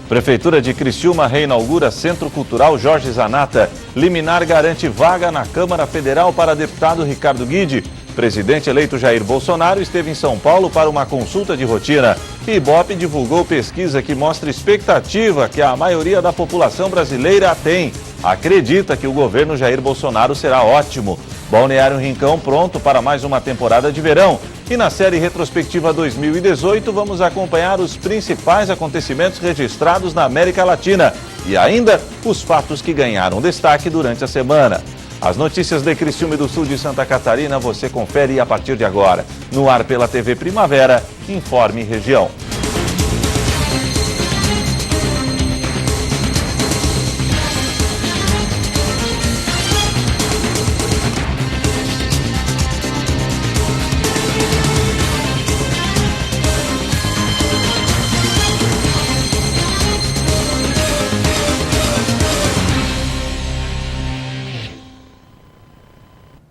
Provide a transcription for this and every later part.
Prefeitura de Criciúma reinaugura Centro Cultural Jorge Zanata. Liminar garante vaga na Câmara Federal para deputado Ricardo Guide. Presidente eleito Jair Bolsonaro esteve em São Paulo para uma consulta de rotina. Ibope divulgou pesquisa que mostra expectativa que a maioria da população brasileira tem. Acredita que o governo Jair Bolsonaro será ótimo. Balneário Rincão pronto para mais uma temporada de verão. E na série Retrospectiva 2018 vamos acompanhar os principais acontecimentos registrados na América Latina. E ainda os fatos que ganharam destaque durante a semana. As notícias de Criciúma e do sul de Santa Catarina você confere a partir de agora. No ar pela TV Primavera, Informe Região.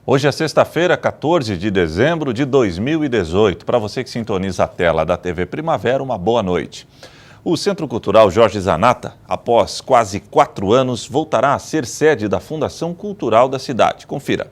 Hoje é sexta-feira, 14 de dezembro de 2018. Para você que sintoniza a tela da TV Primavera, uma boa noite. O Centro Cultural Jorge Zanata, após quase 4 anos, voltará a ser sede da Fundação Cultural da cidade. Confira.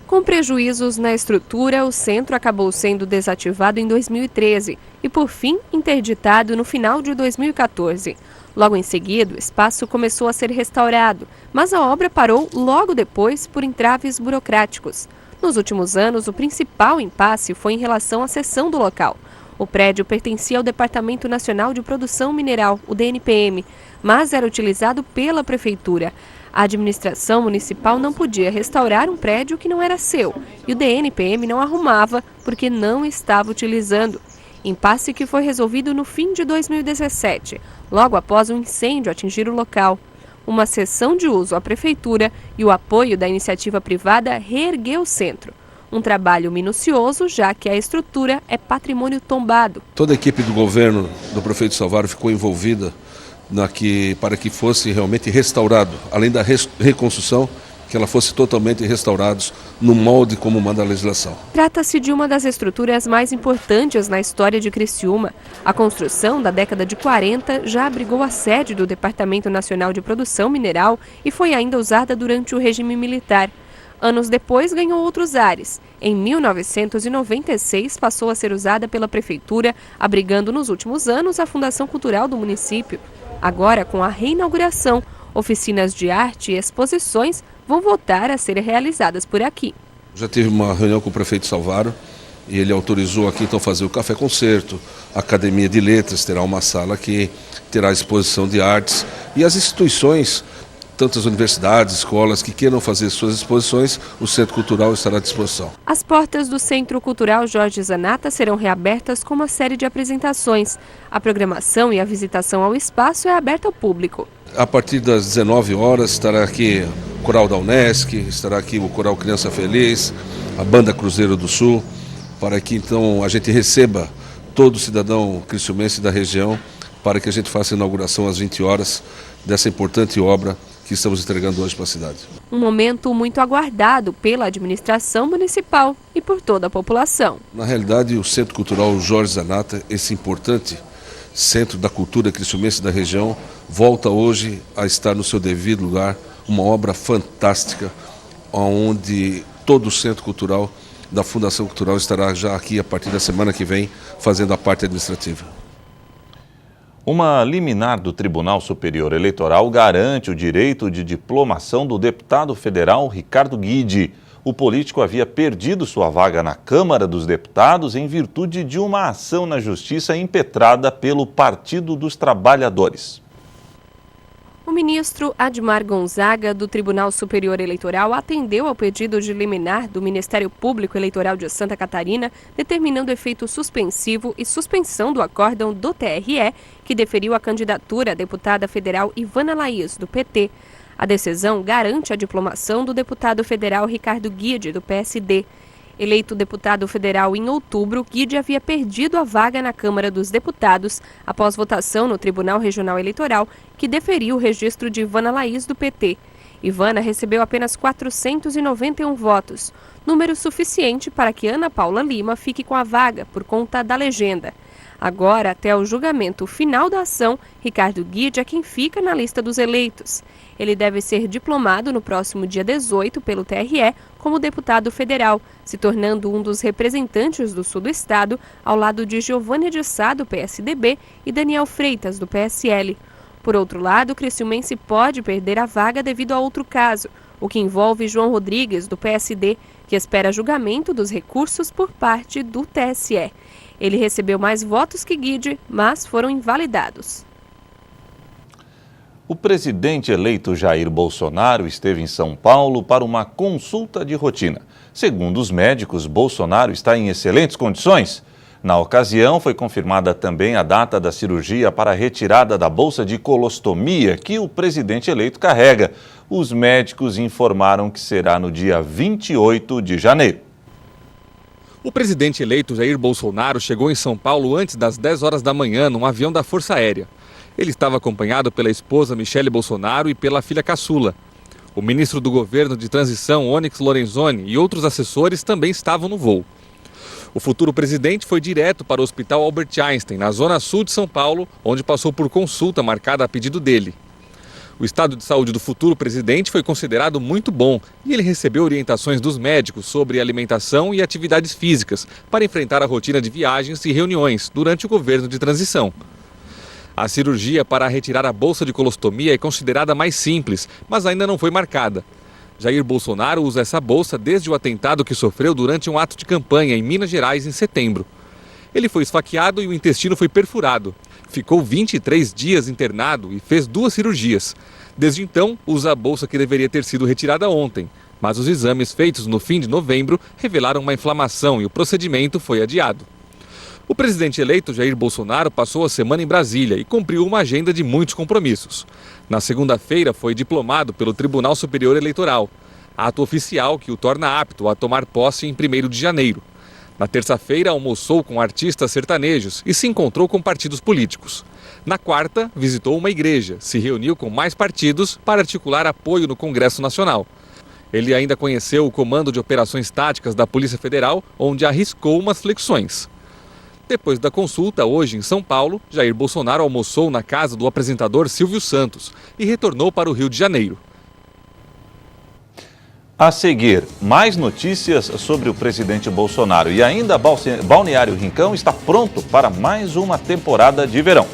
Com prejuízos na estrutura, o centro acabou sendo desativado em 2013 e, por fim, interditado no final de 2014. Logo em seguida, o espaço começou a ser restaurado, mas a obra parou logo depois por entraves burocráticos. Nos últimos anos, o principal impasse foi em relação à cessão do local. O prédio pertencia ao Departamento Nacional de Produção Mineral, o DNPM, mas era utilizado pela Prefeitura. A administração municipal não podia restaurar um prédio que não era seu e o DNPM não arrumava porque não estava utilizando. Impasse que foi resolvido no fim de 2017, logo após um incêndio atingir o local. Uma cessão de uso à prefeitura e o apoio da iniciativa privada reergueu o centro. Um trabalho minucioso, já que a estrutura é patrimônio tombado. Toda a equipe do governo do prefeito Salvaro ficou envolvida para que fosse realmente restaurado, além da reconstrução, que ela fosse totalmente restaurada no molde como manda a legislação. Trata-se de uma das estruturas mais importantes na história de Criciúma. A construção da década de 40 já abrigou a sede do Departamento Nacional de Produção Mineral e foi ainda usada durante o regime militar. Anos depois ganhou outros ares. Em 1996 passou a ser usada pela Prefeitura, abrigando nos últimos anos a Fundação Cultural do município. Agora, com a reinauguração, oficinas de arte e exposições vão voltar a ser realizadas por aqui. Já tive uma reunião com o prefeito Salvaro e ele autorizou aqui então fazer o café-concerto, a Academia de Letras terá uma sala aqui, terá exposição de artes e as instituições, tantas universidades, escolas que queiram fazer suas exposições, o Centro Cultural estará à disposição. As portas do Centro Cultural Jorge Zanata serão reabertas com uma série de apresentações. A programação e a visitação ao espaço é aberta ao público. A partir das 19 horas estará aqui o Coral da Unesc, estará aqui o Coral Criança Feliz, a Banda Cruzeiro do Sul, para que então a gente receba todo cidadão criciumense da região, para que a gente faça a inauguração às 20 horas dessa importante obra que estamos entregando hoje para a cidade. Um momento muito aguardado pela administração municipal e por toda a população. Na realidade, o Centro Cultural Jorge Zanata, esse importante centro da cultura criciumense da região, volta hoje a estar no seu devido lugar, uma obra fantástica, onde todo o Centro Cultural da Fundação Cultural estará já aqui a partir da semana que vem, fazendo a parte administrativa. Uma liminar do Tribunal Superior Eleitoral garante o direito de diplomação do deputado federal Ricardo Guide. O político havia perdido sua vaga na Câmara dos Deputados em virtude de uma ação na Justiça impetrada pelo Partido dos Trabalhadores. O ministro Admar Gonzaga, do Tribunal Superior Eleitoral, atendeu ao pedido de liminar do Ministério Público Eleitoral de Santa Catarina, determinando efeito suspensivo e suspensão do acórdão do TRE, que deferiu a candidatura à deputada federal Ivana Laís, do PT. A decisão garante a diplomação do deputado federal Ricardo Guide, do PSD. Eleito deputado federal em outubro, Guide havia perdido a vaga na Câmara dos Deputados após votação no Tribunal Regional Eleitoral, que deferiu o registro de Ivana Laís, do PT. Ivana recebeu apenas 491 votos, número suficiente para que Ana Paula Lima fique com a vaga por conta da legenda. Agora, até o julgamento final da ação, Ricardo Guide é quem fica na lista dos eleitos. Ele deve ser diplomado no próximo dia 18 pelo TRE como deputado federal, se tornando um dos representantes do sul do estado, ao lado de Giovânia de Sá, do PSDB, e Daniel Freitas, do PSL. Por outro lado, o criciumense pode perder a vaga devido a outro caso, o que envolve João Rodrigues, do PSD, que espera julgamento dos recursos por parte do TSE. Ele recebeu mais votos que Guide, mas foram invalidados. O presidente eleito Jair Bolsonaro esteve em São Paulo para uma consulta de rotina. Segundo os médicos, Bolsonaro está em excelentes condições. Na ocasião, foi confirmada também a data da cirurgia para a retirada da bolsa de colostomia que o presidente eleito carrega. Os médicos informaram que será no dia 28 de janeiro. O presidente eleito Jair Bolsonaro chegou em São Paulo antes das 10 horas da manhã num avião da Força Aérea. Ele estava acompanhado pela esposa Michele Bolsonaro e pela filha caçula. O ministro do governo de transição, Onyx Lorenzoni, e outros assessores também estavam no voo. O futuro presidente foi direto para o Hospital Albert Einstein, na zona sul de São Paulo, onde passou por consulta marcada a pedido dele. O estado de saúde do futuro presidente foi considerado muito bom e ele recebeu orientações dos médicos sobre alimentação e atividades físicas para enfrentar a rotina de viagens e reuniões durante o governo de transição. A cirurgia para retirar a bolsa de colostomia é considerada mais simples, mas ainda não foi marcada. Jair Bolsonaro usa essa bolsa desde o atentado que sofreu durante um ato de campanha em Minas Gerais em setembro. Ele foi esfaqueado e o intestino foi perfurado. Ficou 23 dias internado e fez 2 cirurgias. Desde então, usa a bolsa que deveria ter sido retirada ontem. Mas os exames feitos no fim de novembro revelaram uma inflamação e o procedimento foi adiado. O presidente eleito Jair Bolsonaro passou a semana em Brasília e cumpriu uma agenda de muitos compromissos. Na segunda-feira, foi diplomado pelo Tribunal Superior Eleitoral, ato oficial que o torna apto a tomar posse em 1º de janeiro. Na terça-feira, almoçou com artistas sertanejos e se encontrou com partidos políticos. Na quarta, visitou uma igreja, se reuniu com mais partidos para articular apoio no Congresso Nacional. Ele ainda conheceu o Comando de Operações Táticas da Polícia Federal, onde arriscou umas flexões. Depois da consulta, hoje em São Paulo, Jair Bolsonaro almoçou na casa do apresentador Silvio Santos e retornou para o Rio de Janeiro. A seguir, mais notícias sobre o presidente Bolsonaro e ainda Balneário Rincão está pronto para mais uma temporada de verão.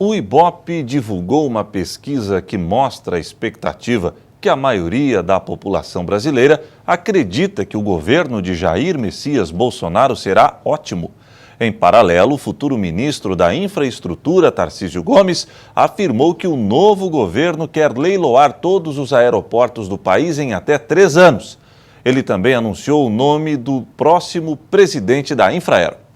O IBOPE divulgou uma pesquisa que mostra a expectativa que a maioria da população brasileira acredita que o governo de Jair Messias Bolsonaro será ótimo. Em paralelo, o futuro ministro da Infraestrutura, Tarcísio Gomes, afirmou que o novo governo quer leiloar todos os aeroportos do país em até 3 anos. Ele também anunciou o nome do próximo presidente da Infraero.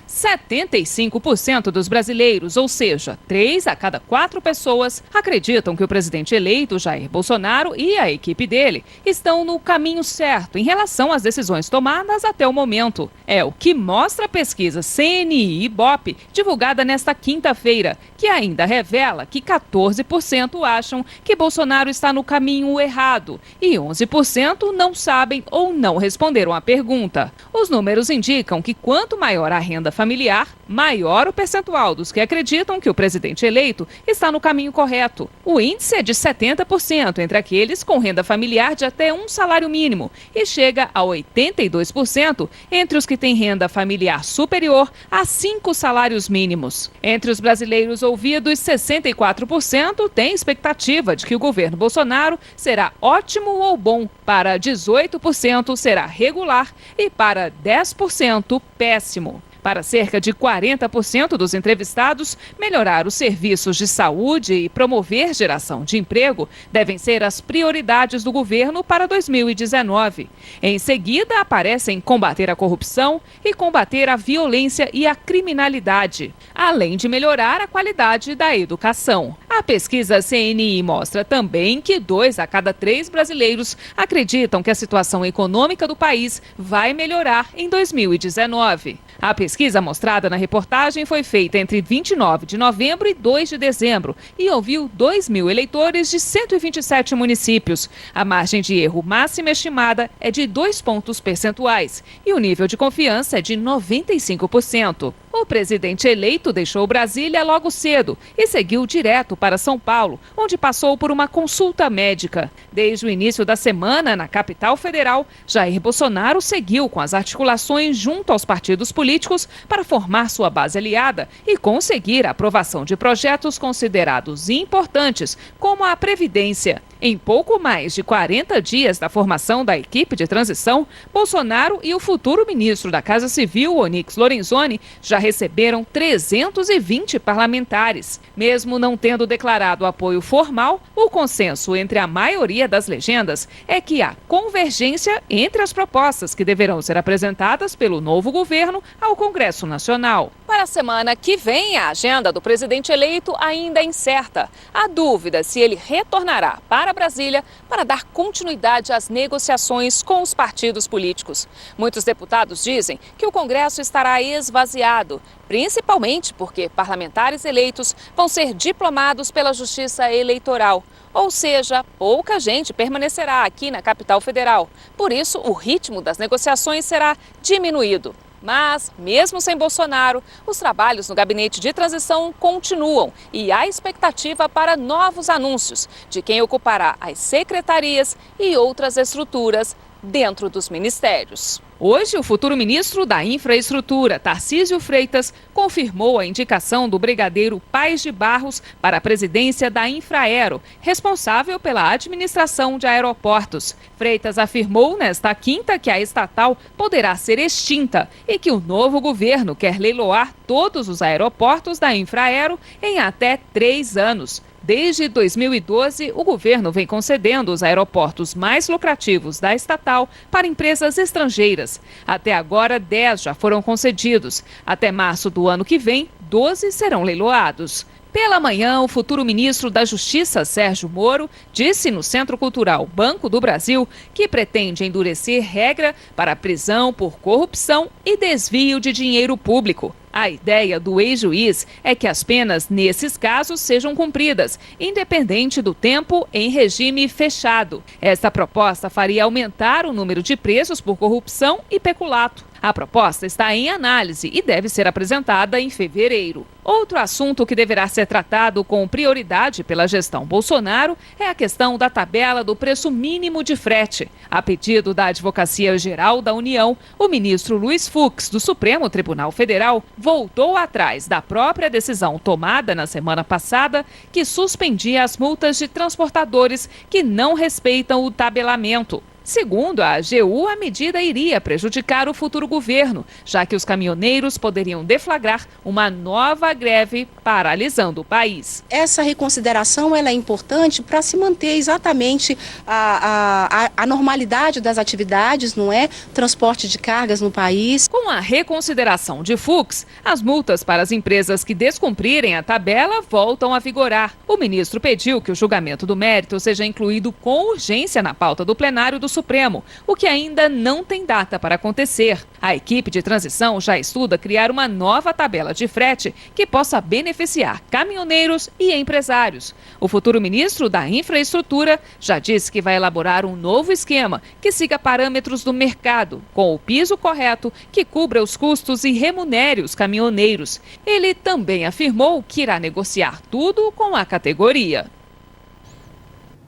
75% dos brasileiros, ou seja, 3 a cada 4 pessoas, acreditam que o presidente eleito, Jair Bolsonaro, e a equipe dele estão no caminho certo em relação às decisões tomadas até o momento. É o que mostra a pesquisa CNI-IBOPE, divulgada nesta quinta-feira, que ainda revela que 14% acham que Bolsonaro está no caminho errado e 11% não sabem ou não responderam à pergunta. Os números indicam que quanto maior a renda familiar, maior o percentual dos que acreditam que o presidente eleito está no caminho correto. O índice é de 70% entre aqueles com renda familiar de até 1 salário mínimo e chega a 82% entre os que têm renda familiar superior a 5 salários mínimos. Entre os brasileiros ouvidos, 64% têm expectativa de que o governo Bolsonaro será ótimo ou bom, para 18% será regular e para 10% péssimo. Para cerca de 40% dos entrevistados, melhorar os serviços de saúde e promover geração de emprego devem ser as prioridades do governo para 2019. Em seguida, aparecem combater a corrupção e combater a violência e a criminalidade, além de melhorar a qualidade da educação. A pesquisa CNI mostra também que 2 a cada 3 brasileiros acreditam que a situação econômica do país vai melhorar em 2019. A pesquisa mostrada na reportagem foi feita entre 29 de novembro e 2 de dezembro e ouviu 2.000 eleitores de 127 municípios. A margem de erro máxima estimada é de 2 pontos percentuais e o nível de confiança é de 95%. O presidente eleito deixou Brasília logo cedo e seguiu direto para São Paulo, onde passou por uma consulta médica. Desde o início da semana, na capital federal, Jair Bolsonaro seguiu com as articulações junto aos partidos políticos para formar sua base aliada e conseguir a aprovação de projetos considerados importantes, como a Previdência. Em pouco mais de 40 dias da formação da equipe de transição, Bolsonaro e o futuro ministro da Casa Civil, Onyx Lorenzoni, já receberam 320 parlamentares. Mesmo não tendo declarado apoio formal, o consenso entre a maioria das legendas é que há convergência entre as propostas que deverão ser apresentadas pelo novo governo ao Congresso Nacional. Para a semana que vem, a agenda do presidente eleito ainda é incerta. Há dúvida se ele retornará para Brasília para dar continuidade às negociações com os partidos políticos. Muitos deputados dizem que o Congresso estará esvaziado, principalmente porque parlamentares eleitos vão ser diplomados pela Justiça Eleitoral. Ou seja, pouca gente permanecerá aqui na capital federal. Por isso, o ritmo das negociações será diminuído. Mas, mesmo sem Bolsonaro, os trabalhos no gabinete de transição continuam e há expectativa para novos anúncios de quem ocupará as secretarias e outras estruturas dentro dos ministérios. Hoje, o futuro ministro da Infraestrutura, Tarcísio Freitas, confirmou a indicação do brigadeiro Paes de Barros para a presidência da Infraero, responsável pela administração de aeroportos. Freitas afirmou nesta quinta que a estatal poderá ser extinta e que o novo governo quer leiloar todos os aeroportos da Infraero em até 3 anos. Desde 2012, o governo vem concedendo os aeroportos mais lucrativos da estatal para empresas estrangeiras. Até agora, 10 já foram concedidos. Até março do ano que vem, 12 serão leiloados. Pela manhã, o futuro ministro da Justiça, Sérgio Moro, disse no Centro Cultural Banco do Brasil que pretende endurecer regra para prisão por corrupção e desvio de dinheiro público. A ideia do ex-juiz é que as penas nesses casos sejam cumpridas, independente do tempo, em regime fechado. Esta proposta faria aumentar o número de presos por corrupção e peculato. A proposta está em análise e deve ser apresentada em fevereiro. Outro assunto que deverá ser tratado com prioridade pela gestão Bolsonaro é a questão da tabela do preço mínimo de frete. A pedido da Advocacia Geral da União, o ministro Luiz Fux, do Supremo Tribunal Federal, voltou atrás da própria decisão tomada na semana passada, que suspendia as multas de transportadores que não respeitam o tabelamento. Segundo a AGU, a medida iria prejudicar o futuro governo, já que os caminhoneiros poderiam deflagrar uma nova greve paralisando o país. Essa reconsideração ela é importante para se manter exatamente a normalidade das atividades, não é? Transporte de cargas no país. Com a reconsideração de Fux, as multas para as empresas que descumprirem a tabela voltam a vigorar. O ministro pediu que o julgamento do mérito seja incluído com urgência na pauta do plenário do Supremo, o que ainda não tem data para acontecer. A equipe de transição já estuda criar uma nova tabela de frete que possa beneficiar caminhoneiros e empresários. O futuro ministro da Infraestrutura já disse que vai elaborar um novo esquema que siga parâmetros do mercado, com o piso correto, que cubra os custos e remunere os caminhoneiros. Ele também afirmou que irá negociar tudo com a categoria.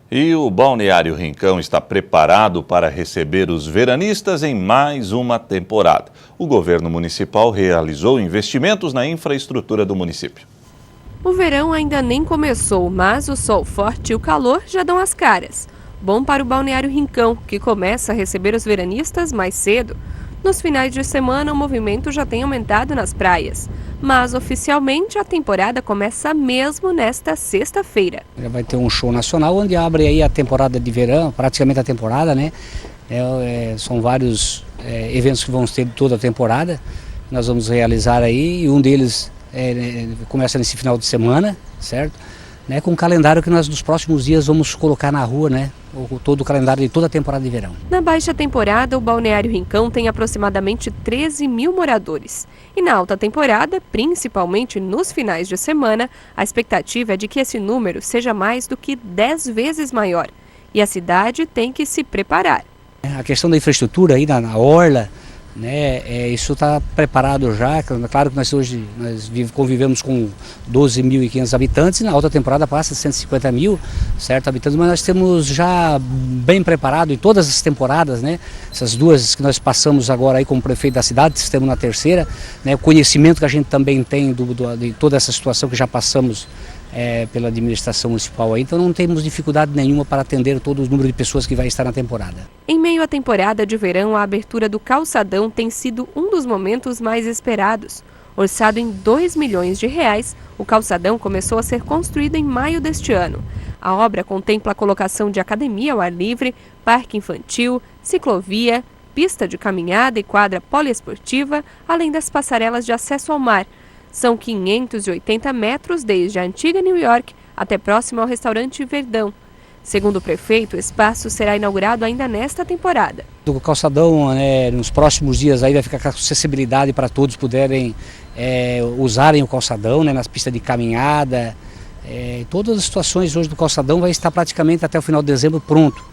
E o Balneário Rincão está preparado para receber os veranistas em mais uma temporada. O governo municipal realizou investimentos na infraestrutura do município. O verão ainda nem começou, mas o sol forte e o calor já dão as caras. Bom para o Balneário Rincão, que começa a receber os veranistas mais cedo. Nos finais de semana, o movimento já tem aumentado nas praias, mas oficialmente a temporada começa mesmo nesta sexta-feira. Vai ter um show nacional onde abre aí a temporada de verão, praticamente a temporada, né? São vários eventos que vão ter toda a temporada, nós vamos realizar aí, e um deles começa nesse final de semana, certo? Com o calendário que nós nos próximos dias vamos colocar na rua, né? Todo o calendário de toda a temporada de verão. Na baixa temporada, o Balneário Rincão tem aproximadamente 13 mil moradores. E na alta temporada, principalmente nos finais de semana, a expectativa é de que esse número seja mais do que 10 vezes maior. E a cidade tem que se preparar. A questão da infraestrutura aí na orla, né, isso está preparado já. Claro que nós hoje convivemos com 12.500 habitantes, e na alta temporada passa 150 mil, certo, habitantes, mas nós temos já bem preparado em todas as temporadas, né, essas duas que nós passamos agora aí como prefeito da cidade, estamos na terceira, né, o conhecimento que a gente também tem de toda essa situação que já passamos pela administração municipal aí, então não temos dificuldade nenhuma para atender todo o número de pessoas que vai estar na temporada. Em meio à temporada de verão, a abertura do calçadão tem sido um dos momentos mais esperados. Orçado em R$2 milhões, o calçadão começou a ser construído em maio deste ano. A obra contempla a colocação de academia ao ar livre, parque infantil, ciclovia, pista de caminhada e quadra poliesportiva, além das passarelas de acesso ao mar. São 580 metros desde a antiga New York até próximo ao restaurante Verdão. Segundo o prefeito, o espaço será inaugurado ainda nesta temporada. O calçadão, nos próximos dias aí vai ficar com acessibilidade para todos poderem usarem o calçadão, nas pistas de caminhada. Todas as situações hoje do calçadão vai estar praticamente até o final de dezembro pronto,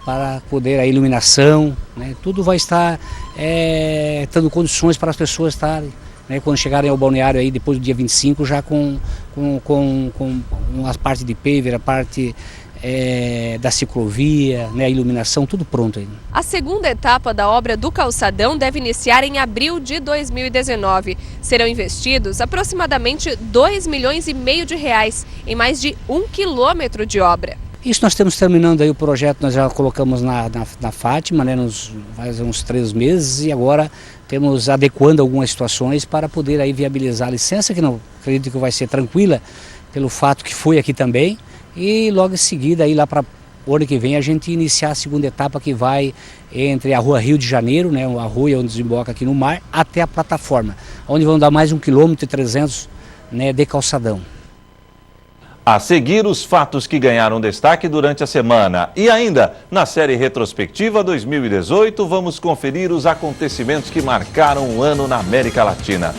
para poder a iluminação, tudo vai estar dando condições para as pessoas estarem, quando chegarem ao balneário aí depois do dia 25, já com a parte de paver, a parte da ciclovia, a iluminação, tudo pronto aí. A segunda etapa da obra do calçadão deve iniciar em abril de 2019. Serão investidos aproximadamente R$2,5 milhões em mais de 1 quilômetro de obra. Isso nós estamos terminando aí o projeto, nós já colocamos na Fátima, faz uns 3 meses, e agora temos adequando algumas situações para poder aí viabilizar a licença, que não acredito que vai ser tranquila, pelo fato que foi aqui também, e logo em seguida aí lá para o ano que vem a gente iniciar a segunda etapa, que vai entre a rua Rio de Janeiro, a rua onde desemboca aqui no mar, até a plataforma, onde vão dar mais 1,3 km de calçadão. A seguir, os fatos que ganharam destaque durante a semana. E ainda, na série Retrospectiva 2018, vamos conferir os acontecimentos que marcaram o ano na América Latina.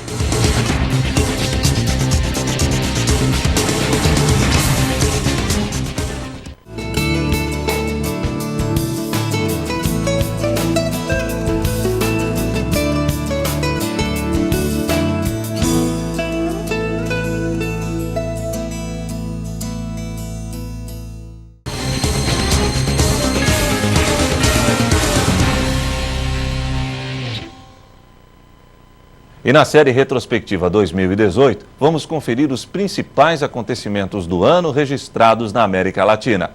E na série Retrospectiva 2018, vamos conferir os principais acontecimentos do ano registrados na América Latina.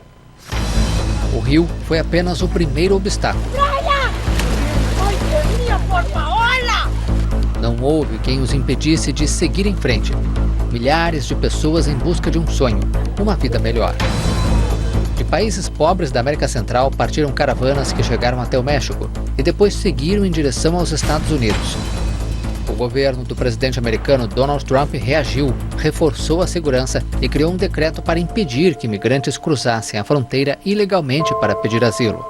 O rio foi apenas o primeiro obstáculo. Não houve quem os impedisse de seguir em frente. Milhares de pessoas em busca de um sonho, uma vida melhor. De países pobres da América Central partiram caravanas que chegaram até o México e depois seguiram em direção aos Estados Unidos. O governo do presidente americano Donald Trump reagiu, reforçou a segurança e criou um decreto para impedir que imigrantes cruzassem a fronteira ilegalmente para pedir asilo.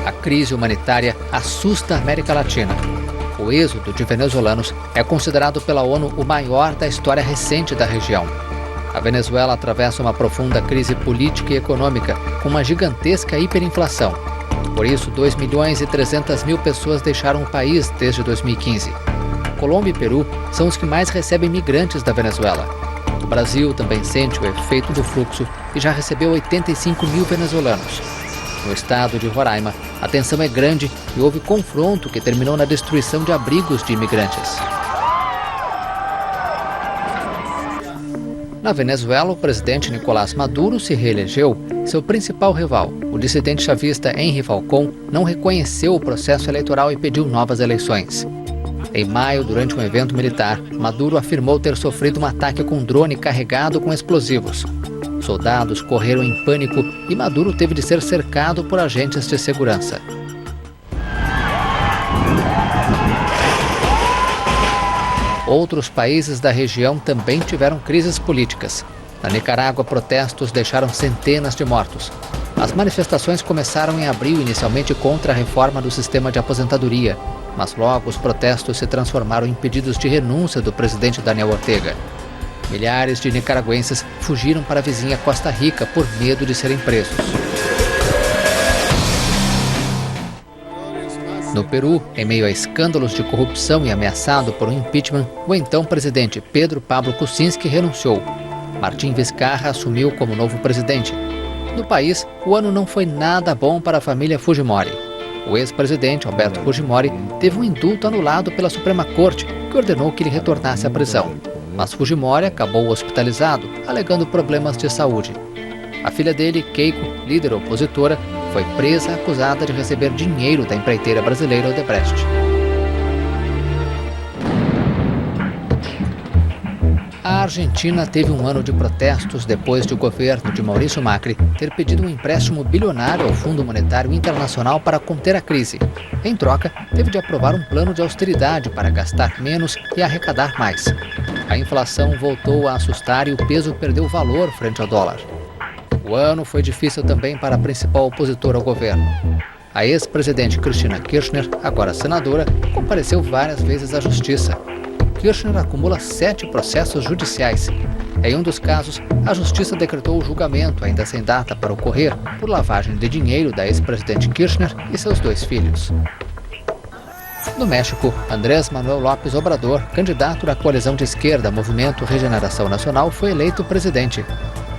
A crise humanitária assusta a América Latina. O êxodo de venezuelanos é considerado pela ONU o maior da história recente da região. A Venezuela atravessa uma profunda crise política e econômica, com uma gigantesca hiperinflação. Por isso, 2.300.000 pessoas deixaram o país desde 2015. Colômbia e Peru são os que mais recebem migrantes da Venezuela. O Brasil também sente o efeito do fluxo e já recebeu 85 mil venezuelanos. No estado de Roraima, a tensão é grande e houve confronto que terminou na destruição de abrigos de imigrantes. Na Venezuela, o presidente Nicolás Maduro se reelegeu. Seu principal rival, o dissidente chavista Henry Falcón, não reconheceu o processo eleitoral e pediu novas eleições. Em maio, durante um evento militar, Maduro afirmou ter sofrido um ataque com um drone carregado com explosivos. Soldados correram em pânico e Maduro teve de ser cercado por agentes de segurança. Outros países da região também tiveram crises políticas. Na Nicarágua, protestos deixaram centenas de mortos. As manifestações começaram em abril, inicialmente contra a reforma do sistema de aposentadoria, mas logo os protestos se transformaram em pedidos de renúncia do presidente Daniel Ortega. Milhares de nicaragüenses fugiram para a vizinha Costa Rica por medo de serem presos. No Peru, em meio a escândalos de corrupção e ameaçado por um impeachment, o então presidente Pedro Pablo Kuczynski renunciou. Martín Vizcarra assumiu como novo presidente. No país, o ano não foi nada bom para a família Fujimori. O ex-presidente Alberto Fujimori teve um indulto anulado pela Suprema Corte, que ordenou que ele retornasse à prisão. Mas Fujimori acabou hospitalizado, alegando problemas de saúde. A filha dele, Keiko, líder opositora, foi presa acusada de receber dinheiro da empreiteira brasileira Odebrecht. A Argentina teve um ano de protestos depois de o governo de Maurício Macri ter pedido um empréstimo bilionário ao Fundo Monetário Internacional para conter a crise. Em troca, teve de aprovar um plano de austeridade para gastar menos e arrecadar mais. A inflação voltou a assustar e o peso perdeu valor frente ao dólar. O ano foi difícil também para a principal opositora ao governo. A ex-presidente Cristina Kirchner, agora senadora, compareceu várias vezes à justiça. Kirchner acumula 7 processos judiciais. Em um dos casos, a justiça decretou o julgamento, ainda sem data para ocorrer, por lavagem de dinheiro da ex-presidente Kirchner e seus 2 filhos. No México, Andrés Manuel López Obrador, candidato da coalizão de esquerda Movimento Regeneração Nacional, foi eleito presidente.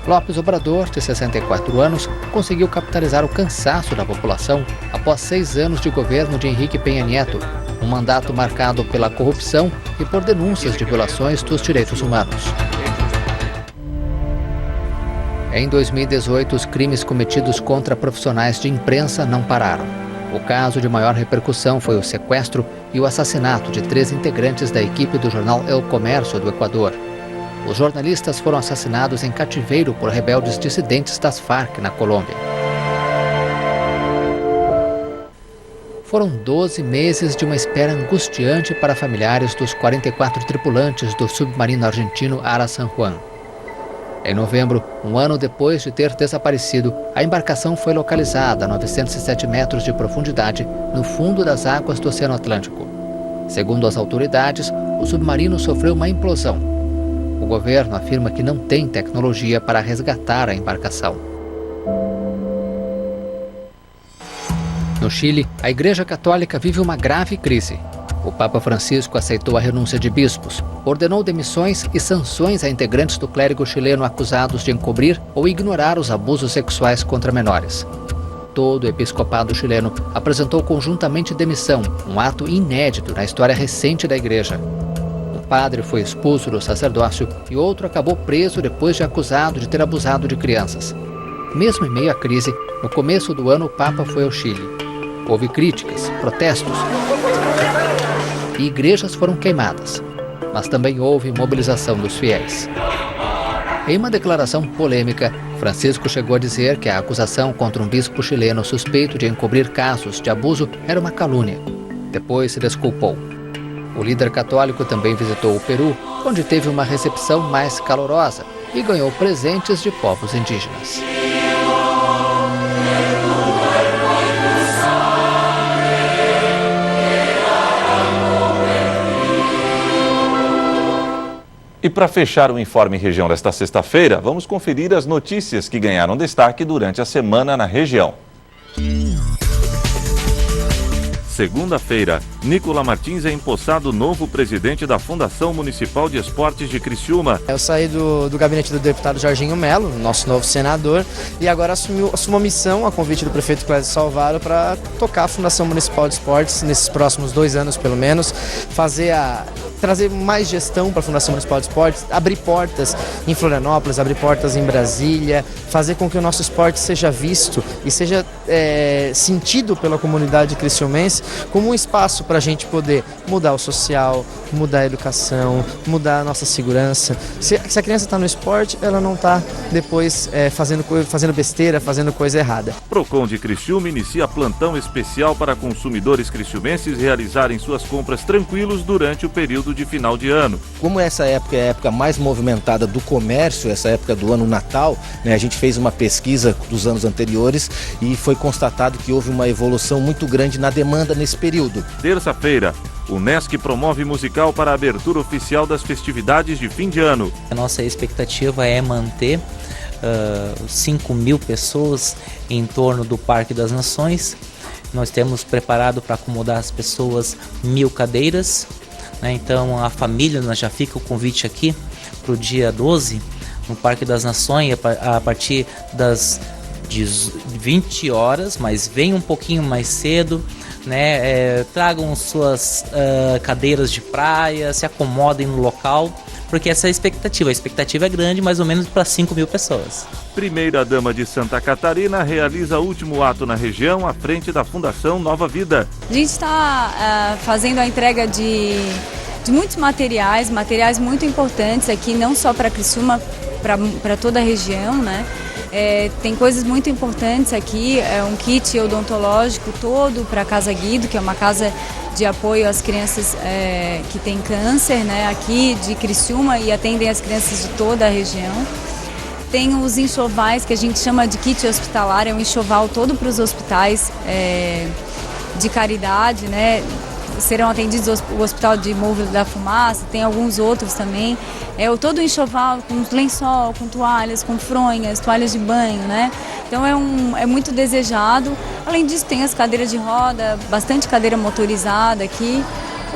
López Obrador, de 64 anos, conseguiu capitalizar o cansaço da população após 6 anos de governo de Enrique Peña Nieto, um mandato marcado pela corrupção e por denúncias de violações dos direitos humanos. Em 2018, os crimes cometidos contra profissionais de imprensa não pararam. O caso de maior repercussão foi o sequestro e o assassinato de 3 integrantes da equipe do jornal El Comercio do Equador. Os jornalistas foram assassinados em cativeiro por rebeldes dissidentes das Farc na Colômbia. Foram 12 meses de uma espera angustiante para familiares dos 44 tripulantes do submarino argentino Ara San Juan. Em novembro, um ano depois de ter desaparecido, a embarcação foi localizada a 907 metros de profundidade no fundo das águas do Oceano Atlântico. Segundo as autoridades, o submarino sofreu uma implosão. O governo afirma que não tem tecnologia para resgatar a embarcação. No Chile, a Igreja Católica vive uma grave crise. O Papa Francisco aceitou a renúncia de bispos, ordenou demissões e sanções a integrantes do clérigo chileno acusados de encobrir ou ignorar os abusos sexuais contra menores. Todo o episcopado chileno apresentou conjuntamente demissão, um ato inédito na história recente da Igreja. Um padre foi expulso do sacerdócio e outro acabou preso depois de acusado de ter abusado de crianças. Mesmo em meio à crise, no começo do ano o Papa foi ao Chile. Houve críticas, protestos e igrejas foram queimadas, mas também houve mobilização dos fiéis. Em uma declaração polêmica, Francisco chegou a dizer que a acusação contra um bispo chileno suspeito de encobrir casos de abuso era uma calúnia. Depois se desculpou. O líder católico também visitou o Peru, onde teve uma recepção mais calorosa e ganhou presentes de povos indígenas. E para fechar o Informe Região desta sexta-feira, vamos conferir as notícias que ganharam destaque durante a semana na região. Segunda-feira, Nicola Martins é empossado novo presidente da Fundação Municipal de Esportes de Criciúma. Eu saí do gabinete do deputado Jorginho Melo, nosso novo senador, e agora assumo a missão, a convite do prefeito Clésio Salvaro, para tocar a Fundação Municipal de Esportes nesses próximos 2 anos, pelo menos, trazer mais gestão para a Fundação Municipal de Esportes, abrir portas em Florianópolis, abrir portas em Brasília, fazer com que o nosso esporte seja visto e seja sentido pela comunidade criciumense como um espaço para a gente poder mudar o social, mudar a educação, mudar a nossa segurança. Se a criança está no esporte, ela não está depois fazendo besteira, fazendo coisa errada. Procon de Criciúma inicia plantão especial para consumidores criciumenses realizarem suas compras tranquilos durante o período de final de ano. Como essa época é a época mais movimentada do comércio, essa época do ano Natal, né, a gente fez uma pesquisa dos anos anteriores e foi constatado que houve uma evolução muito grande na demanda nesse período. Terça-feira, o Unesc promove musical para a abertura oficial das festividades de fim de ano. A nossa expectativa é manter 5.000 pessoas em torno do Parque das Nações. Nós temos preparado para acomodar as pessoas 1.000 cadeiras. Então a família, já fica o convite aqui para o dia 12 no Parque das Nações, a partir das 20 horas, mas venham um pouquinho mais cedo, tragam suas cadeiras de praia, se acomodem no local, porque essa é a expectativa é grande, mais ou menos para 5.000 pessoas. Primeira-dama de Santa Catarina realiza o último ato na região à frente da Fundação Nova Vida. A gente está fazendo a entrega de muitos materiais muito importantes aqui, não só para Criciúma, para toda a região, né? Tem coisas muito importantes aqui, um kit odontológico todo para a Casa Guido, que é uma casa de apoio às crianças que têm câncer, né? Aqui de Criciúma, e atendem as crianças de toda a região. Tem os enxovais, que a gente chama de kit hospitalar, é um enxoval todo para os hospitais de caridade, né? Serão atendidos o Hospital de Morro da Fumaça, tem alguns outros também. Todo o enxoval com lençol, com toalhas, com fronhas, toalhas de banho, né? Então é muito desejado. Além disso, tem as cadeiras de roda, bastante cadeira motorizada aqui.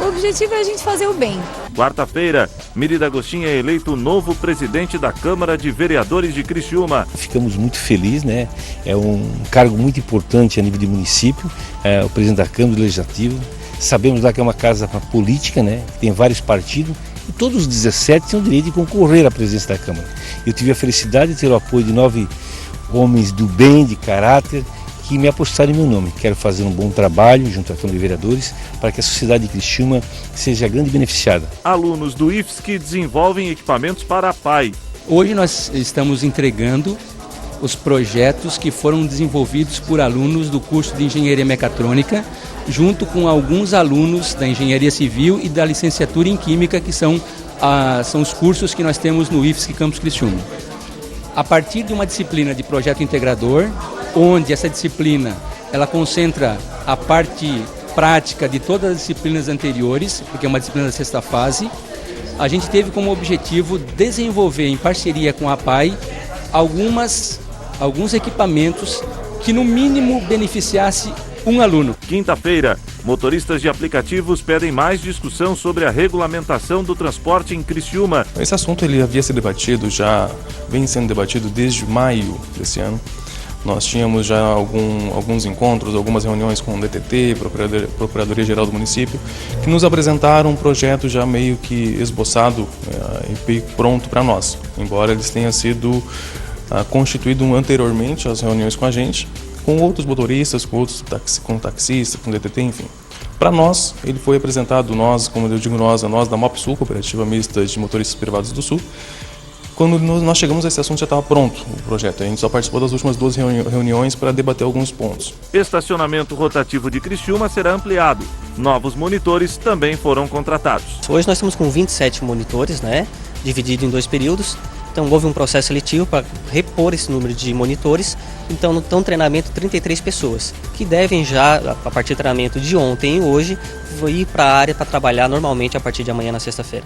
O objetivo é a gente fazer o bem. Quarta-feira, Miri D'Agostinho é eleito novo presidente da Câmara de Vereadores de Criciúma. Ficamos muito felizes, né? É um cargo muito importante a nível de município, o presidente da Câmara do Legislativo. Sabemos lá que é uma casa política, né? Que tem vários partidos, e todos os 17 têm o direito de concorrer à presidência da Câmara. Eu tive a felicidade de ter o apoio de 9 homens do bem, de caráter, que me apostaram em meu nome. Quero fazer um bom trabalho junto à Câmara de Vereadores para que a sociedade de Criciúma seja a grande beneficiada. Alunos do IFSC desenvolvem equipamentos para a PAI. Hoje nós estamos entregando os projetos que foram desenvolvidos por alunos do curso de Engenharia Mecatrônica, junto com alguns alunos da Engenharia Civil e da Licenciatura em Química, que são os cursos que nós temos no IFSC Campus Criciúma. A partir de uma disciplina de projeto integrador, onde essa disciplina ela concentra a parte prática de todas as disciplinas anteriores, porque é uma disciplina da 6ª fase, a gente teve como objetivo desenvolver em parceria com a PAI alguns equipamentos que no mínimo beneficiasse um aluno. Quinta-feira, motoristas de aplicativos pedem mais discussão sobre a regulamentação do transporte em Criciúma. Esse assunto ele havia sido debatido, vem sendo debatido desde maio desse ano. Nós tínhamos já alguns encontros, algumas reuniões com o DTT, Procuradoria-Geral do Município, que nos apresentaram um projeto já meio que esboçado e pronto para nós, embora eles tenham sido constituído anteriormente às reuniões com a gente, com outros motoristas, com taxistas, com DTT, enfim. Para nós, ele foi apresentado, como eu digo nós da MOPSUL, Cooperativa Mista de Motoristas Privados do Sul. Quando nós chegamos a esse assunto já estava pronto o projeto, a gente só participou das últimas 2 reuniões para debater alguns pontos. Estacionamento rotativo de Criciúma será ampliado. Novos monitores também foram contratados. Hoje nós estamos com 27 monitores, né, dividido em 2 períodos. Então houve um processo seletivo para repor esse número de monitores. Então no treinamento 33 pessoas, que devem já, a partir do treinamento de ontem e hoje, ir para a área para trabalhar normalmente a partir de amanhã na sexta-feira.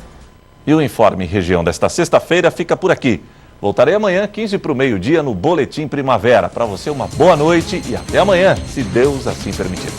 E o Informe Região desta sexta-feira fica por aqui. Voltarei amanhã, 15 para o meio-dia, no Boletim Primavera. Para você, uma boa noite e até amanhã, se Deus assim permitir.